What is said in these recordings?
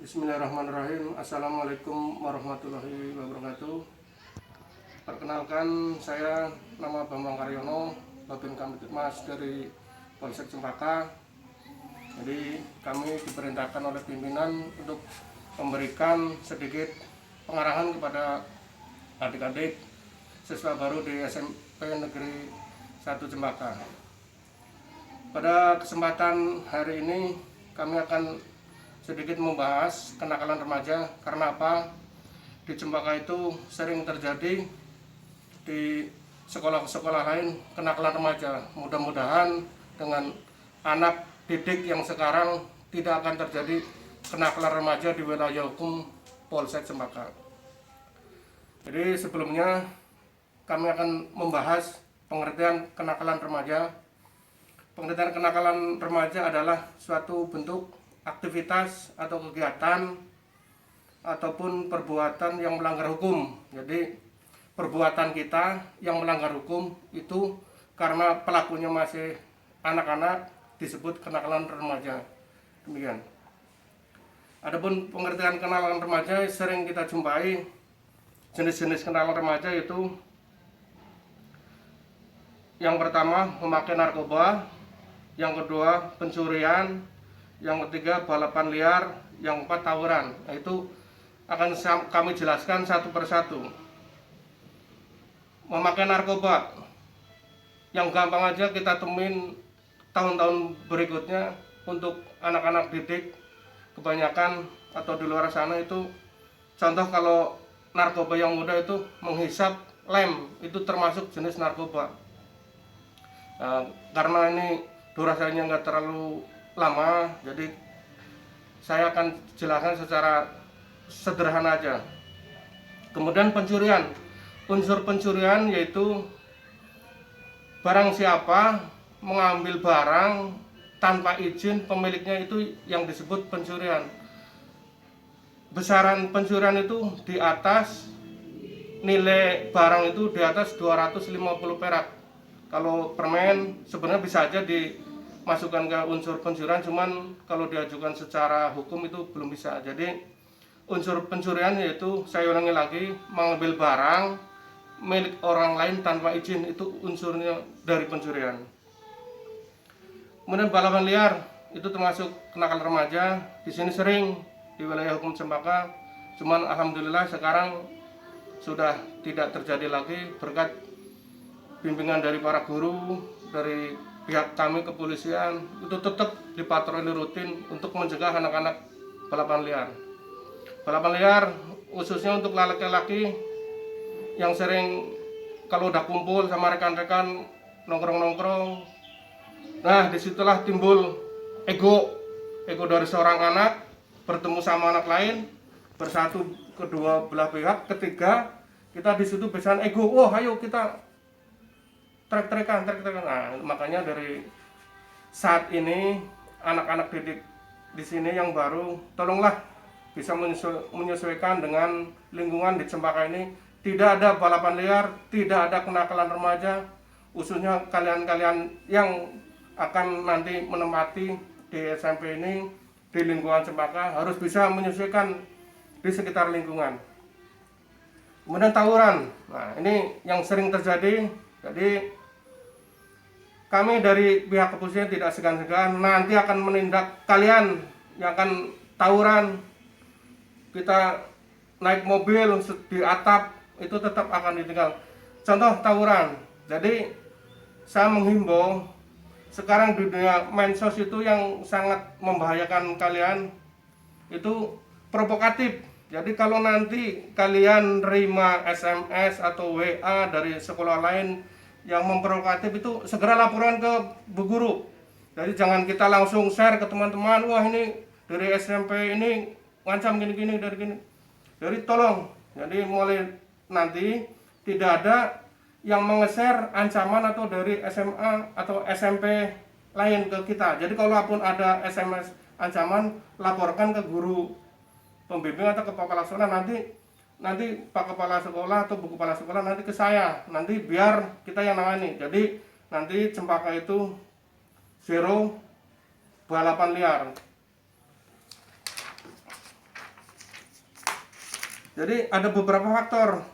Bismillahirrahmanirrahim. Assalamualaikum warahmatullahi wabarakatuh. Perkenalkan, saya nama Bambang Karyono, Babin Kamtibmas dari Polsek Cempaka. Jadi kami diperintahkan oleh pimpinan untuk memberikan sedikit pengarahan kepada adik-adik siswa baru di SMP Negeri 1 Cempaka. Pada kesempatan hari ini kami akan sedikit membahas kenakalan remaja. Karena apa? Di Cempaka itu sering terjadi di sekolah-sekolah lain kenakalan remaja. Mudah-mudahan dengan anak didik yang sekarang tidak akan terjadi kenakalan remaja di wilayah hukum Polsek Cempaka. Jadi sebelumnya kami akan membahas pengertian kenakalan remaja. Pengertian kenakalan remaja adalah suatu bentuk aktivitas atau kegiatan ataupun perbuatan yang melanggar hukum. Jadi perbuatan kita yang melanggar hukum itu karena pelakunya masih anak-anak disebut kenakalan remaja. Demikian. Adapun pengertian kenakalan remaja sering kita jumpai jenis-jenis kenakalan remaja itu yang pertama memakai narkoba, yang kedua pencurian, yang ketiga balapan liar, yang keempat tawuran. Nah, itu akan kami jelaskan satu persatu. Memakai narkoba, yang gampang aja kita temuin tahun-tahun berikutnya untuk anak-anak didik kebanyakan atau di luar sana itu. Contoh kalau narkoba yang muda itu menghisap lem, itu termasuk jenis narkoba. Nah, karena ini durasinya nggak terlalu lama, jadi saya akan jelaskan secara sederhana aja. Kemudian pencurian, unsur pencurian yaitu barang siapa mengambil barang tanpa izin pemiliknya, itu yang disebut pencurian. Besaran pencurian itu di atas nilai barang itu di atas 250 perak. Kalau permen sebenarnya bisa aja dimasukkan ke unsur pencurian, cuman kalau diajukan secara hukum itu belum bisa. Jadi unsur pencurian yaitu, saya ulangi lagi, mengambil barang milik orang lain tanpa izin, itu unsurnya dari pencurian. Kemudian balapan liar itu termasuk kenakalan remaja. Di sini sering di wilayah hukum Cempaka, cuman alhamdulillah sekarang sudah tidak terjadi lagi berkat bimbingan dari para guru, dari pihak kami kepolisian, itu tetap dipatroli rutin untuk mencegah anak-anak balapan liar. Balapan liar khususnya untuk laki-laki yang sering kalau udah kumpul sama rekan-rekan nongkrong-nongkrong, nah disitulah timbul ego dari seorang anak bertemu sama anak lain, bersatu kedua belah pihak, ketiga kita disitu besaran ego, oh ayo kita trek-trekan. Nah, makanya dari saat ini anak-anak didik di sini yang baru, tolonglah bisa menyesuaikan dengan lingkungan di Cempaka ini. Tidak ada balapan liar, tidak ada kenakalan remaja, khususnya kalian-kalian yang akan nanti menempati di SMP ini, di lingkungan Cempaka, harus bisa menyesuaikan di sekitar lingkungan. Kemudian tawuran, nah ini yang sering terjadi. Jadi kami dari pihak kepolisian tidak segan-segan nanti akan menindak kalian yang akan tawuran. Kita naik mobil di atap itu tetap akan ditinggal. Contoh tawuran. Jadi saya menghimbau, sekarang di dunia medsos itu yang sangat membahayakan kalian itu provokatif. Jadi kalau nanti kalian terima SMS atau WA dari sekolah lain yang memprovokatif, itu segera laporan ke Bu Guru. Jadi jangan kita langsung share ke teman-teman, wah ini dari SMP ini ngancam gini-gini dari gini. Jadi tolong, jadi mulai nanti tidak ada yang menge-share ancaman atau dari SMA atau SMP lain ke kita. Jadi kalaupun ada SMS ancaman, laporkan ke guru pembimbing atau ke kepala sekolah. Nanti Pak Kepala Sekolah atau Bu Kepala Sekolah nanti ke saya, nanti biar kita yang nangani. Jadi nanti Cempaka itu zero balapan liar. Jadi ada beberapa faktor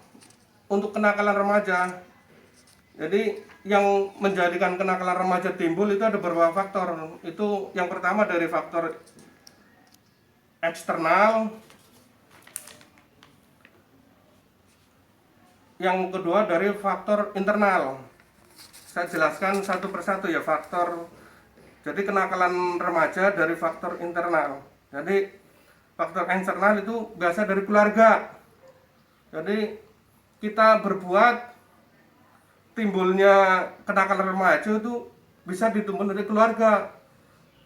untuk kenakalan remaja. Jadi yang menjadikan kenakalan remaja timbul itu ada beberapa faktor. Itu yang pertama dari faktor eksternal, yang kedua dari faktor internal. Saya jelaskan satu persatu ya faktor. Jadi kenakalan remaja dari faktor internal. Jadi faktor eksternal itu biasa dari keluarga. Jadi kita berbuat, timbulnya kenakalan remaja itu bisa ditimbul dari keluarga.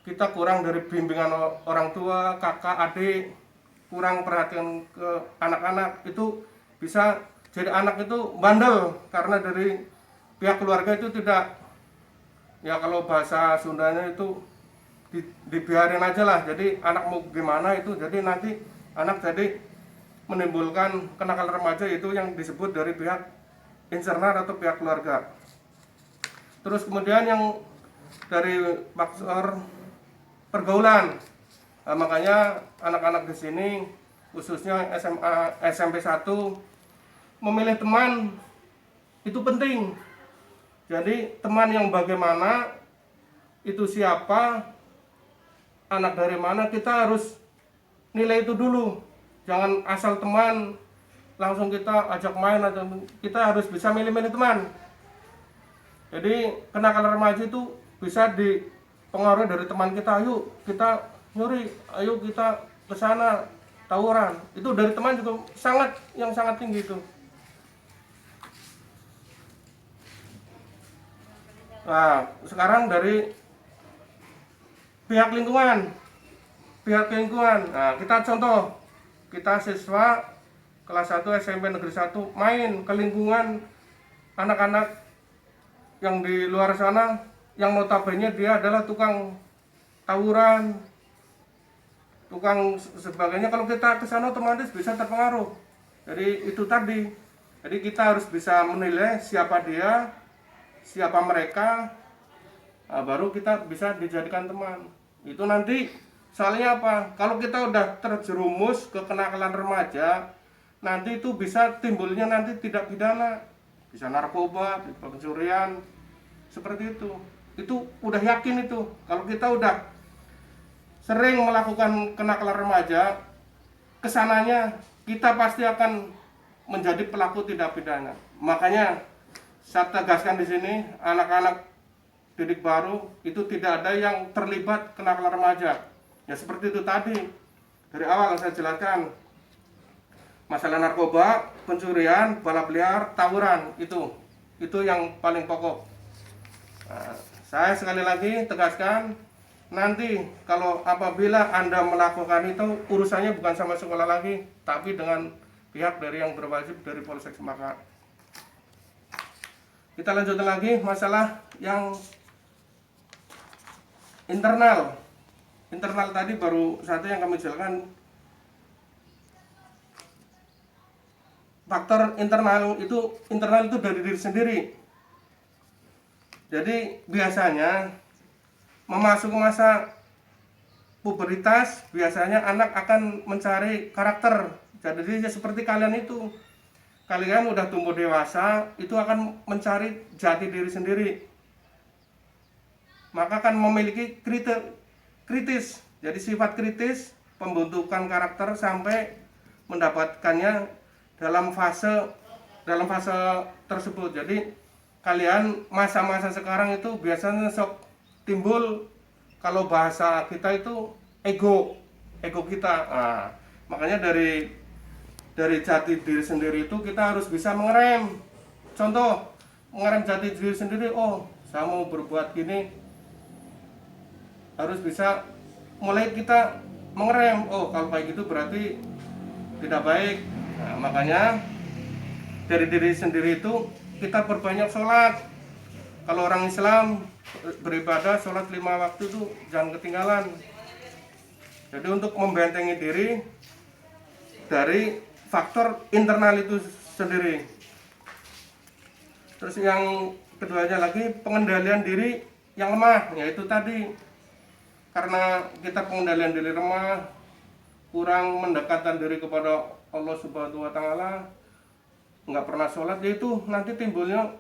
Kita kurang dari bimbingan orang tua, kakak, adik, kurang perhatian ke anak-anak, itu bisa jadi anak itu bandel karena dari pihak keluarga itu tidak, ya kalau bahasa Sundanya itu dibiarin aja lah. Jadi anak mau gimana itu, jadi nanti anak jadi menimbulkan kenakalan remaja itu yang disebut dari pihak internal atau pihak keluarga. Terus kemudian yang dari faktor pergaulan. Nah, makanya anak-anak di sini khususnya SMA, SMP 1 memilih teman itu penting. Jadi teman yang bagaimana, itu siapa, anak dari mana, kita harus nilai itu dulu. Jangan asal teman langsung kita ajak main, atau kita harus bisa milih-milih teman. Jadi kenakalan remaja itu bisa dipengaruhi dari teman kita. Ayo kita nyuri, ayo kita ke sana tawuran. Itu dari teman juga sangat tinggi itu. Nah, sekarang dari pihak lingkungan. Nah, kita contoh, kita siswa kelas 1 SMP Negeri 1 main ke lingkungan anak-anak yang di luar sana, yang notabene dia adalah tukang tawuran, tukang sebagainya. Kalau kita ke sana otomatis bisa terpengaruh. Jadi itu tadi. Jadi kita harus bisa menilai siapa dia, siapa mereka, baru kita bisa dijadikan teman. Itu nanti soalnya apa? Kalau kita udah terjerumus ke kenakalan remaja, nanti itu bisa timbulnya nanti tidak pidana, bisa narkoba, pencurian, seperti itu. Itu udah yakin itu. Kalau kita udah sering melakukan kenakalan remaja, kesananya kita pasti akan menjadi pelaku tindak pidana. Makanya saya tegaskan di sini, anak-anak didik baru itu tidak ada yang terlibat kenakalan remaja. Ya seperti itu tadi, dari awal saya jelaskan, masalah narkoba, pencurian, balap liar, tawuran, itu yang paling pokok. Nah, saya sekali lagi tegaskan, nanti kalau apabila Anda melakukan itu, urusannya bukan sama sekolah lagi, tapi dengan pihak dari yang berwajib dari Polsek Cempaka. Kita lanjutkan lagi masalah yang internal. Internal tadi baru satu yang kami jelaskan. Faktor internal itu dari diri sendiri. Jadi biasanya memasuki masa pubertas, biasanya anak akan mencari karakter. Jadi seperti kalian itu, kalian udah tumbuh dewasa, itu akan mencari jati diri sendiri. Maka akan memiliki kritis. Jadi sifat kritis, pembentukan karakter sampai mendapatkannya dalam fase tersebut. Jadi kalian masa-masa sekarang itu biasanya sok timbul, kalau bahasa kita itu ego kita. Nah, makanya dari jati diri sendiri itu kita harus bisa mengerem. Contoh, mengerem jati diri sendiri. Oh, saya mau berbuat gini, harus bisa mulai kita mengerem. Oh, kalau kayak gitu berarti tidak baik. Nah, makanya dari diri sendiri itu kita perbanyak sholat. Kalau orang Islam beribadah, sholat 5 waktu itu jangan ketinggalan. Jadi untuk membentengi diri dari faktor internal itu sendiri. Terus yang keduanya lagi, pengendalian diri yang lemah, yaitu tadi, karena kita pengendalian diri lemah, kurang mendekatkan diri kepada Allah Subhanahu wa taala, nggak pernah sholat, ya itu nanti timbulnya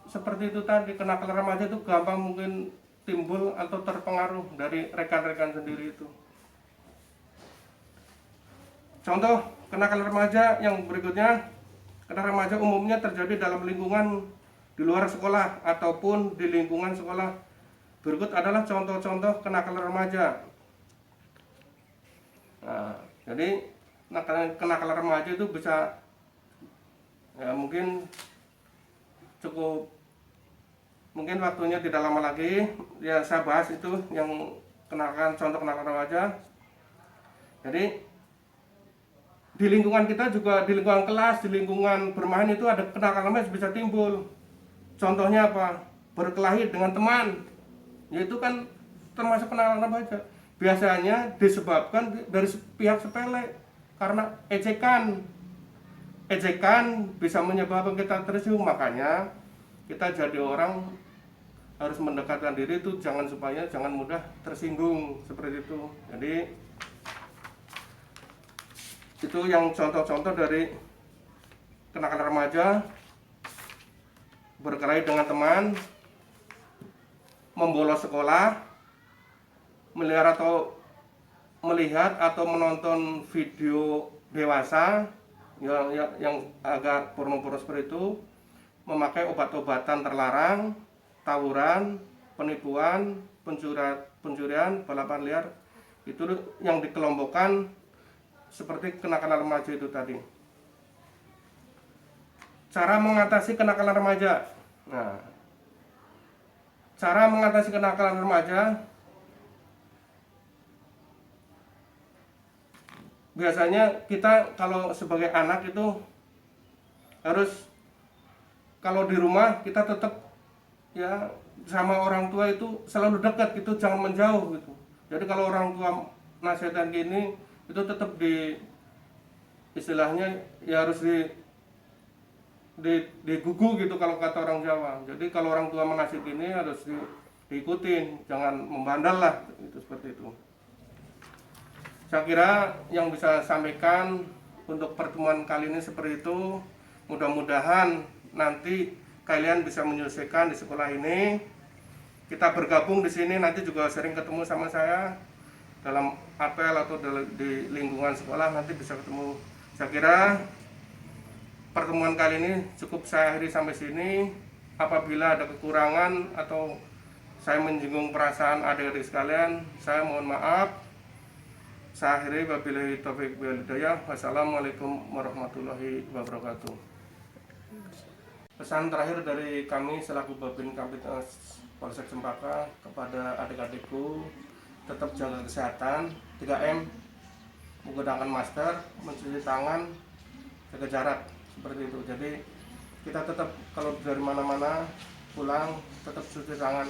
seperti itu tadi. Kenakalan remaja itu gampang mungkin timbul atau terpengaruh dari rekan-rekan sendiri itu. Contoh kenakalan remaja yang berikutnya, kenakalan remaja umumnya terjadi dalam lingkungan di luar sekolah ataupun di lingkungan sekolah. Berikut adalah contoh-contoh kenakalan remaja. Nah, jadi kenakalan remaja itu bisa, ya mungkin waktunya tidak lama lagi ya saya bahas itu yang contoh kenakalan remaja. Jadi di lingkungan kita juga, di lingkungan kelas, di lingkungan bermain itu ada kenakalan remaja bisa timbul. Contohnya apa? Berkelahi dengan teman, yaitu kan termasuk kenakalan remaja. Biasanya disebabkan dari pihak sepele, karena ejekan bisa menyebabkan kita tersinggung. Makanya kita jadi orang harus mendekatkan diri itu jangan mudah tersinggung seperti itu. Jadi itu yang contoh-contoh dari kenakalan remaja: berkelahi dengan teman, membolos sekolah, melihat atau menonton video dewasa yang agak porno seperti itu, memakai obat-obatan terlarang, tawuran, penipuan, pencurian, balapan liar. Itu yang dikelompokkan seperti kenakalan remaja itu tadi. Cara mengatasi kenakalan remaja. Nah, cara mengatasi kenakalan remaja biasanya kita kalau sebagai anak itu harus, kalau di rumah kita tetap ya sama orang tua itu selalu dekat gitu, jangan menjauh gitu. Jadi kalau orang tua nasihatkan gini itu tetap istilahnya ya harus digugu gitu kalau kata orang Jawa. Jadi kalau orang tua menasihati gini harus diikutin, jangan membandel lah, itu seperti itu. Saya kira yang bisa sampaikan untuk pertemuan kali ini seperti itu. Mudah-mudahan nanti kalian bisa menyelesaikan di sekolah ini. Kita bergabung di sini, nanti juga sering ketemu sama saya dalam apel atau di lingkungan sekolah, nanti bisa ketemu. Saya kira pertemuan kali ini cukup saya akhiri sampai sini. Apabila ada kekurangan atau saya menyinggung perasaan adik-adik sekalian, saya mohon maaf. Saya akhiri, wabillahi taufiq wal hidayah. Wassalamualaikum warahmatullahi wabarakatuh. Pesan terakhir dari kami selaku Babin Kamtibmas Polsek Cempaka kepada adik-adikku, tetap jaga kesehatan, 3M, menggunakan masker, mencuci tangan, jaga jarak, seperti itu. Jadi kita tetap kalau dari mana-mana pulang tetap cuci tangan,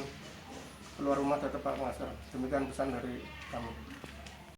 keluar rumah tetap pakai masker. Demikian pesan dari kami.